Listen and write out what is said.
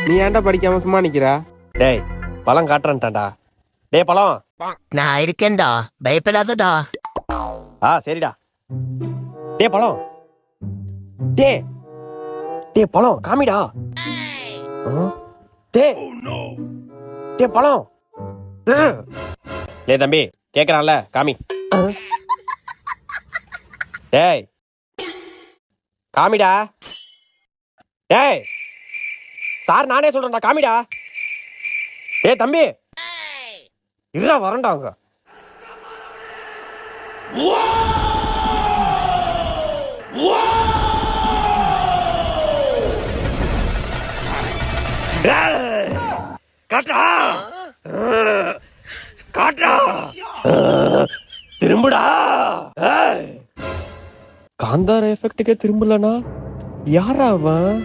நீ ஏன்டா படிக்காம சும்மா நிக்கிறா? டேய் பழம் காட்டுறேன்டாண்டா. டேய் பழம். நான் இருக்கேன்டா, பயப்படாதடா. சரிடா. டேய் பழம். டேய் டேய் பழம் காமிடா. டேய் டேய் பழம். டேய் தம்பி கேக்குறான்ல காமி. டேய் காமிடா. டேய் சார் நானே சொல்றேன்டா காமிடா. டேய் தம்பி இருடா வரேன்டா அங்க. காட்டா காட்டா திரும்புடா. காந்தார எஃபெக்டுக்கே திரும்பலனா யாரா அவன்?